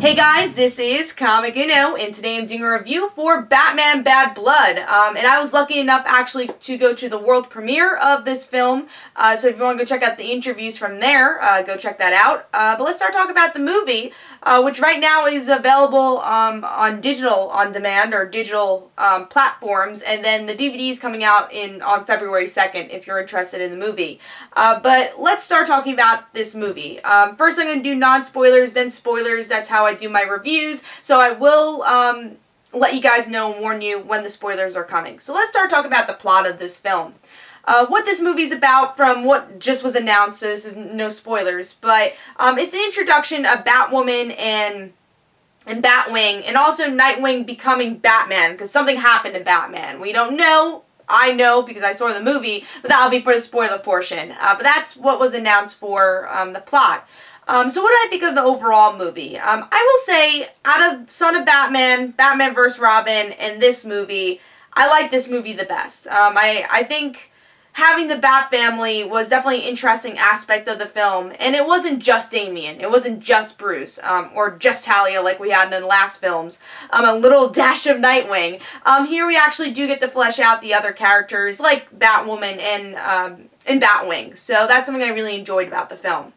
Hey guys, this is Comic Uno, and today I'm doing a review for Batman Bad Blood. And I was lucky enough actually to go to the world premiere of this film, so if you want to go check out the interviews from there, go check that out. But let's start talking about the movie, which right now is available on digital on demand or digital platforms, and then the DVD is coming out on February 2nd if you're interested in the movie. But let's start talking about this movie. First I'm going to do non-spoilers, then spoilers. That's how I do my reviews, so I will let you guys know and warn you when the spoilers are coming. So let's start talking about the plot of this film. What this movie's about from what just was announced, so this is no spoilers, but it's an introduction of Batwoman and Batwing, and also Nightwing becoming Batman, because something happened to Batman. We don't know. I know because I saw the movie, but that'll be for the spoiler portion. But that's what was announced for the plot. So what do I think of the overall movie? I will say, out of Son of Batman, Batman vs. Robin, and this movie, I like this movie the best. I think having the Bat family was definitely an interesting aspect of the film, and it wasn't just Damian, it wasn't just Bruce, or just Talia like we had in the last films, a little dash of Nightwing. Here we actually do get to flesh out the other characters like Batwoman and Batwing, so that's something I really enjoyed about the film.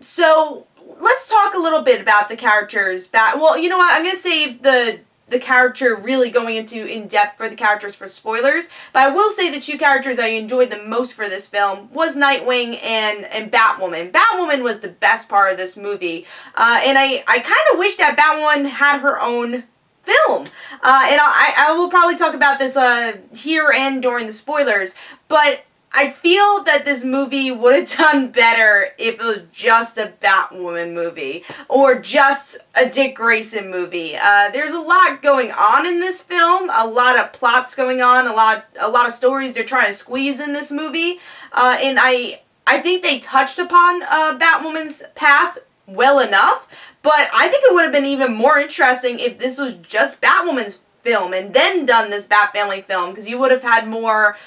So let's talk a little bit about the characters. Well, you know what? I'm going to save the character really going into in-depth for the characters for spoilers, but I will say the two characters I enjoyed the most for this film was Nightwing and Batwoman. Batwoman was the best part of this movie, and I kind of wish that Batwoman had her own film. And I will probably talk about this here and during the spoilers, but I feel that this movie would have done better if it was just a Batwoman movie or just a Dick Grayson movie. There's a lot going on in this film, a lot of plots going on, a lot of stories they're trying to squeeze in this movie, and I think they touched upon Batwoman's past well enough, but I think it would have been even more interesting if this was just Batwoman's film and then done this Bat Family film, because you would have had more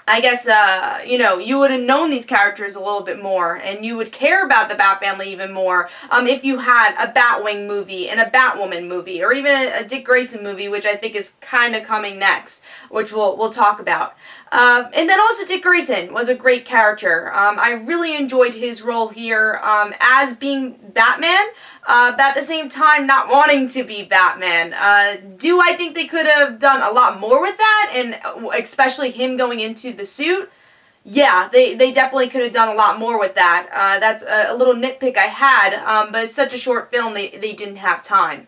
I guess, you know, you would have known these characters a little bit more, and you would care about the Bat family even more if you had a Batwing movie and a Batwoman movie, or even a Dick Grayson movie, which I think is kind of coming next, which we'll talk about. And then also Dick Grayson was a great character. I really enjoyed his role here as being Batman, but at the same time not wanting to be Batman. Do I think they could have done a lot more with that, and especially him going into the suit? Yeah, they definitely could have done a lot more with that. That's a little nitpick I had, but it's such a short film they didn't have time.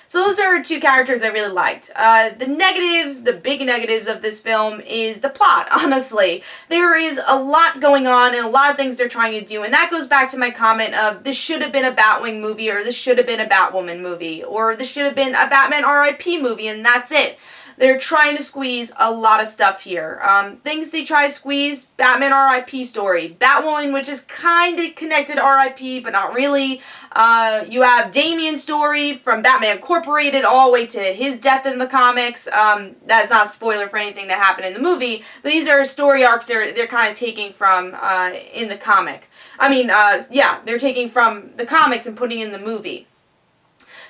So those are two characters I really liked. The negatives, the big negatives of this film is the plot, honestly. There is a lot going on and a lot of things they're trying to do, and that goes back to my comment of this should have been a Batwing movie, or this should have been a Batwoman movie, or this should have been a Batman R.I.P. movie, and that's it. They're trying to squeeze a lot of stuff here. Things they try to squeeze: Batman R.I.P. story, Batwoman, which is kind of connected to R.I.P., but not really. You have Damian's story from Batman Incorporated all the way to his death in the comics. That's not a spoiler for anything that happened in the movie, but these are story arcs they're kind of taking from in the comic. I mean, yeah, they're taking from the comics and putting in the movie.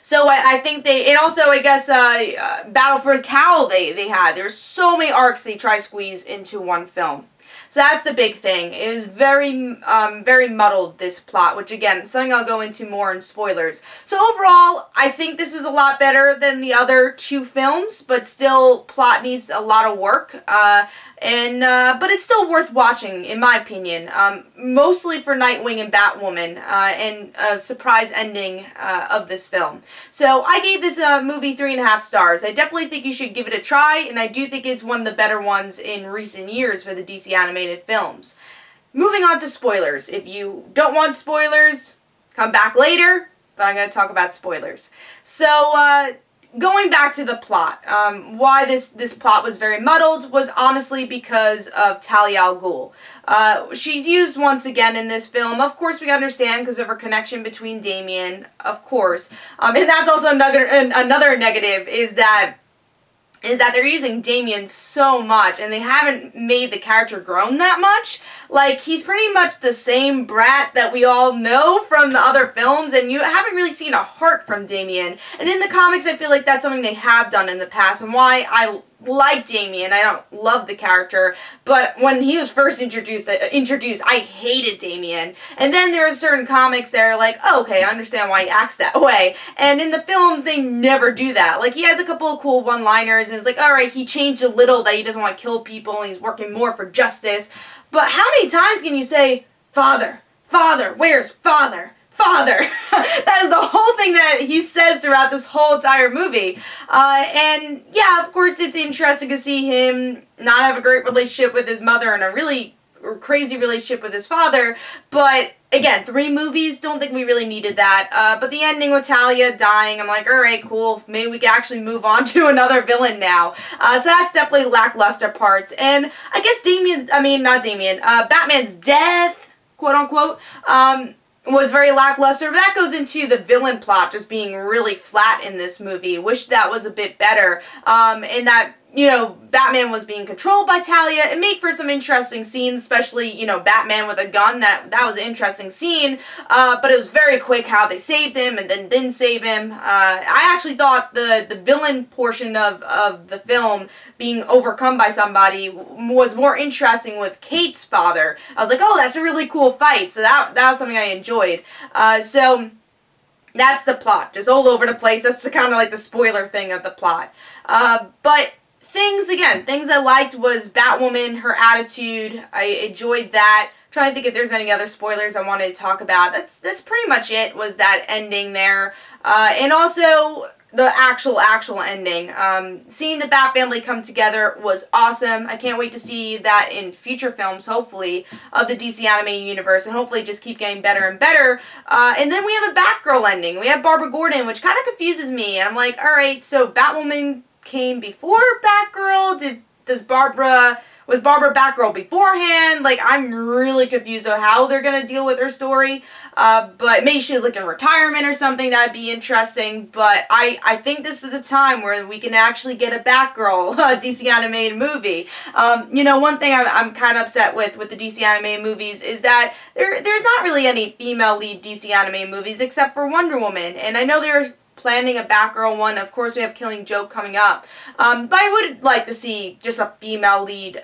So I think and also I guess Battle for the Cowl they had. There's so many arcs they try to squeeze into one film. So that's the big thing. It was very muddled, this plot, which again, something I'll go into more in spoilers. So overall, I think this was a lot better than the other two films, but still, plot needs a lot of work. But it's still worth watching, in my opinion. Mostly for Nightwing and Batwoman, and a surprise ending of this film. So I gave this movie 3.5 stars. I definitely think you should give it a try, and I do think it's one of the better ones in recent years for the DC animated films. Moving on to spoilers. If you don't want spoilers, come back later, but I'm going to talk about spoilers. So, going back to the plot, why this plot was very muddled was honestly because of Talia al Ghul. She's used once again in this film. Of course, we understand because of her connection between Damian, of course. And that's also another negative, is that is that they're using Damian so much, and they haven't made the character grown that much. Like, he's pretty much the same brat that we all know from the other films, and you haven't really seen a heart from Damian. And in the comics, I feel like that's something they have done in the past, and why I like Damian. I don't love the character, but when he was first introduced, I hated Damian. And then there are certain comics that are like, oh, okay, I understand why he acts that way. And in the films, they never do that. Like, he has a couple of cool one-liners, and it's like, alright, he changed a little, that he doesn't want to kill people, and he's working more for justice. But how many times can you say, Father, Father, where's Father? Father. That is the whole thing that he says throughout this whole entire movie. And yeah, of course it's interesting to see him not have a great relationship with his mother and a really crazy relationship with his father. But again, 3 movies, don't think we really needed that. But the ending with Talia dying, I'm like, alright, cool. Maybe we can actually move on to another villain now. So that's definitely lackluster parts. And I guess Batman's death, quote unquote, was very lackluster. But that goes into the villain plot just being really flat in this movie. Wish that was a bit better. And that, you know, Batman was being controlled by Talia. It made for some interesting scenes, especially, you know, Batman with a gun. That was an interesting scene. But it was very quick how they saved him and then didn't save him. I actually thought the villain portion of the film being overcome by somebody was more interesting with Kate's father. I was like, oh, that's a really cool fight. So that was something I enjoyed. So that's the plot. Just all over the place. That's kind of like the spoiler thing of the plot. But things I liked was Batwoman, her attitude. I enjoyed that. I'm trying to think if there's any other spoilers I wanted to talk about. That's pretty much it, was that ending there. And also the actual ending. Seeing the Bat family come together was awesome. I can't wait to see that in future films, hopefully, of the DC animated universe, and hopefully just keep getting better and better. And then we have a Batgirl ending. We have Barbara Gordon, which kind of confuses me. And I'm like, alright, so Batwoman came before Batgirl? Was Barbara Batgirl beforehand? Like, I'm really confused on how they're gonna deal with her story. But maybe she was like in retirement or something. That'd be interesting. But I think this is the time where we can actually get a Batgirl DC animated movie. You know, one thing I'm kind of upset with the DC animated movies is that there's not really any female lead DC animated movies except for Wonder Woman. And I know there's planning a Batgirl one. Of course, we have Killing Joke coming up. But I would like to see just a female lead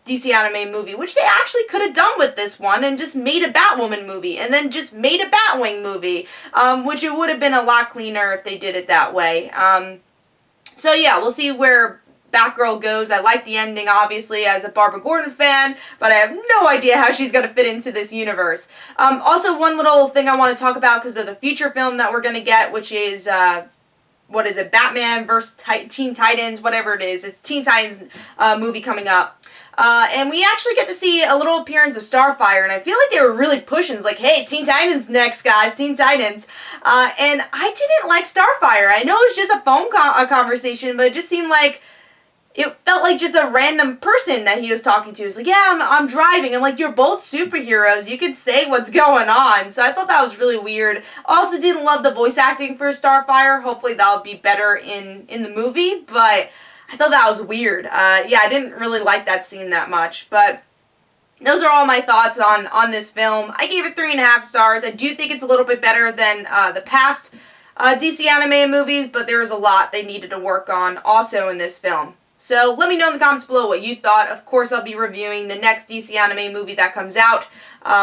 DC anime movie, which they actually could have done with this one and just made a Batwoman movie and then just made a Batwing movie, which it would have been a lot cleaner if they did it that way. So yeah, we'll see where Batgirl goes. I like the ending, obviously, as a Barbara Gordon fan, but I have no idea how she's going to fit into this universe. Also, one little thing I want to talk about because of the future film that we're going to get, which is, what is it, Batman vs. Teen Titans, whatever it is. It's Teen Titans movie coming up. And we actually get to see a little appearance of Starfire, and I feel like they were really pushing. It's like, hey, Teen Titans next, guys, Teen Titans. And I didn't like Starfire. I know it was just a phone conversation, but it just seemed like it felt like just a random person that he was talking to. It's like, yeah, I'm driving. I'm like, you're both superheroes. You could say what's going on. So I thought that was really weird. Also didn't love the voice acting for Starfire. Hopefully that'll be better in the movie. But I thought that was weird. Yeah, I didn't really like that scene that much. But those are all my thoughts on this film. I gave it 3.5 stars. I do think it's a little bit better than the past DC animated movies. But there was a lot they needed to work on also in this film. So let me know in the comments below what you thought. Of course, I'll be reviewing the next DC anime movie that comes out,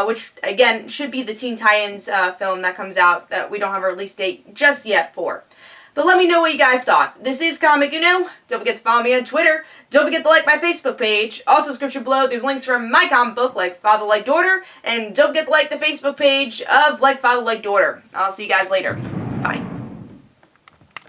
which, again, should be the Teen Titans film that comes out that we don't have a release date just yet for. But let me know what you guys thought. This is Comic Don't forget to follow me on Twitter. Don't forget to like my Facebook page. Also, description below, there's links from my comic book, Like Father, Like Daughter. And don't forget to like the Facebook page of Like Father, Like Daughter. I'll see you guys later. Bye.